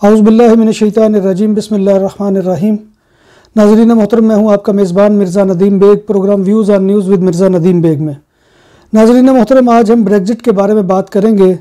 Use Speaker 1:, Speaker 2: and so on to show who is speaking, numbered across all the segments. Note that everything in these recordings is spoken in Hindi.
Speaker 1: औज़ुबिल्लाहि मिनश्शैतानिर्रजीम बिस्मिल्लाहिर्रहमानिर्रहीम। नाज़रीन मोहतरम, मैं हूँ आपका मेज़बान Mirza Nadeem Baig, program views on news with Mirza Nadeem Baig में। नाज़रीन मोहतरम, आज हम ब्रेग्जिट के बारे में बात करेंगे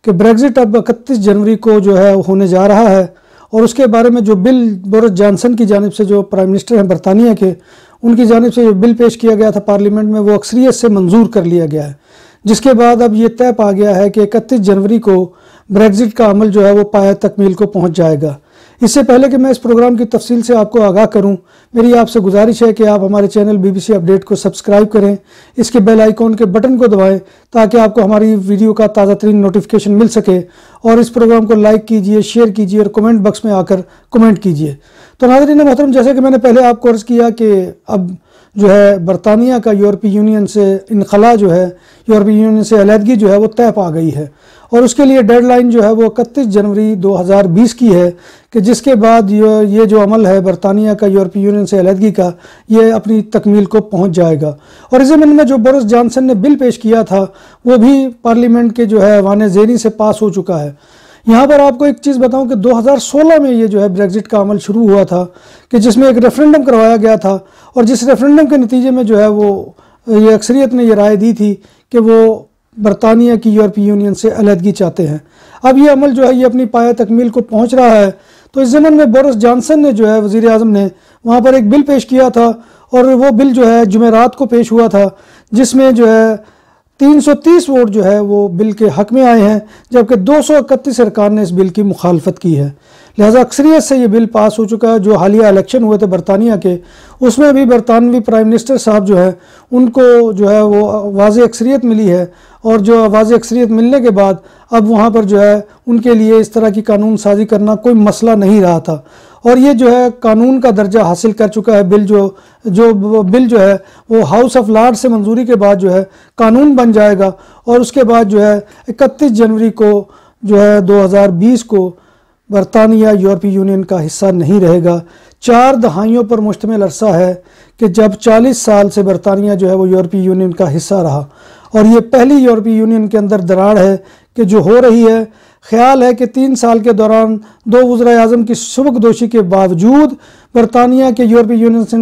Speaker 1: कि ब्रेग्जिट अब 31 जनवरी को जो है होने जा रहा है, और उसके बारे में जो बिल बोरिस जॉनसन की जानिब से, जो प्राइम मिनिस्टर हैं बरतानिया के, उनकी जानिब से जो बिल पेश किया गया था पार्लियामेंट में, वो अक्सरियत से मंजूर कर लिया गया है, जिसके बाद अब ये तय पा गया है कि 31 जनवरी को ब्रेग्जिट का अमल जो है वो पाया तकमील को पहुंच जाएगा। इससे पहले कि मैं इस प्रोग्राम की तफसील से आपको आगाह करूं, मेरी आपसे गुजारिश है कि आप हमारे चैनल BBC अपडेट को सब्सक्राइब करें, इसके बेल आइकॉन के बटन को दबाएं ताकि आपको हमारी वीडियो का ताज़ा तरीन नोटिफिकेशन मिल सके, और इस प्रोग्राम को लाइक कीजिए, शेयर कीजिए और कमेंट बॉक्स में आकर कमेंट कीजिए। तो नाज़रीन मोहतरम, जैसे कि मैंने पहले आपको अर्ज़ किया कि अब जो है बरतानिया का यूरोपी यूनियन से इनखला जो है, यूरोपी यूनियन से अलहदगी जो है वो तय पा गई है, और उसके लिए डेडलाइन जो है वो 31 जनवरी 2020 की है कि जिसके बाद ये जो अमल है बरतानिया का यूरोपी यूनियन से अलहदगी का, ये अपनी तकमील को पहुंच जाएगा। और इस ज़मीन में जो बोरिस जॉनसन ने बिल पेश किया था वो भी पार्लियामेंट के जो है ऐवान ज़ेनी से पास हो चुका है। यहाँ पर आपको एक चीज़ बताऊं कि 2016 में ये जो है ब्रेग्जिट का अमल शुरू हुआ था, कि जिसमें एक रेफरेंडम करवाया गया था, और जिस रेफरेंडम के नतीजे में जो है वो ये अक्सरियत ने ये राय दी थी कि वो बरतानिया की यूरोपी यूनियन से अलहदगी चाहते हैं। अब ये अमल जो है ये अपनी पाया तकमील को पहुँच रहा है। तो इस ज़मीन में बोरिस जॉनसन ने जो है, वज़ीर आज़म ने वहाँ पर एक बिल पेश किया था, और वो बिल जो है जुमेरात को पेश हुआ था, जिसमें जो है 330 वोट जो है वो बिल के हक़ में आए हैं, जबकि 231 सरकार ने इस बिल की मुखालफत की है। लिहाजा अक्सरियत से ये बिल पास हो चुका है। जो हालिया इलेक्शन हुए थे बरतानिया के, उसमें भी बरतानवी प्राइम मिनिस्टर साहब जो है उनको जो है वो वाज़ेह अक्सरियत मिली है, और जो वाज़ेह अक्सरियत मिलने के बाद अब वहाँ पर जो है उनके लिए इस तरह की कानून साजी करना कोई मसला नहीं रहा था, और ये जो है कानून का दर्जा हासिल कर चुका है। बिल जो है वो हाउस ऑफ लॉर्ड्स से मंजूरी के बाद जो है कानून बन जाएगा, और उसके बाद जो है 31 जनवरी को जो है 2020 को बरतानिया यूरोपी यूनियन का हिस्सा नहीं रहेगा। 4 दहाइयों पर मुश्तमिल अरसा है कि जब 40 साल से बरतानिया जो है वो यूरोपी यूनियन का हिस्सा रहा, और ये पहली यूरोपी यूनियन के अंदर दराड़ है कि जो हो रही है। ख्याल है कि 3 साल के दौरान 2 वज़ीर आज़म की सुबकदोशी के बावजूद बरतानिया के यूरोपी यूनियन से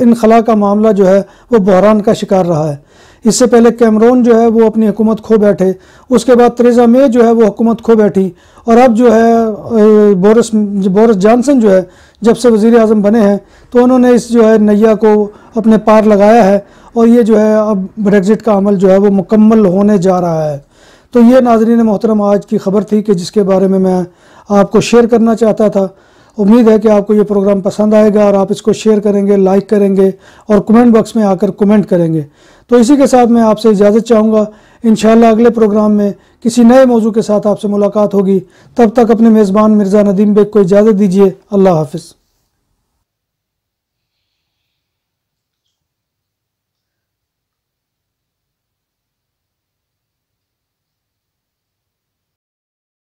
Speaker 1: इनखला का मामला जो है वो बहरान का शिकार रहा है। इससे पहले कैमरून जो है वो अपनी हुकूमत खो बैठे, उसके बाद थेरेसा मे जो है वो हुकूमत खो बैठी, और अब जो है बोरिस जॉनसन जो है जब से वज़ीर आज़म बने हैं तो उन्होंने इस जो है नैया को अपने पार लगाया है, और ये जो है अब ब्रेग्जिट का अमल जो है वो मुकम्मल होने जा रहा है। तो ये नाज़रीन मोहतरम आज की ख़बर थी कि जिसके बारे में मैं आपको शेयर करना चाहता था। उम्मीद है कि आपको ये प्रोग्राम पसंद आएगा, और आप इसको शेयर करेंगे, लाइक करेंगे और कमेंट बॉक्स में आकर कमेंट करेंगे। तो इसी के साथ मैं आपसे इजाज़त चाहूँगा। इंशाअल्लाह अगले प्रोग्राम में किसी नए मौजू के साथ आपसे मुलाकात होगी। तब तक अपने मेज़बान मिर्ज़ा नदीम बेग को इजाज़त दीजिए। अल्लाह हाफ़िज़।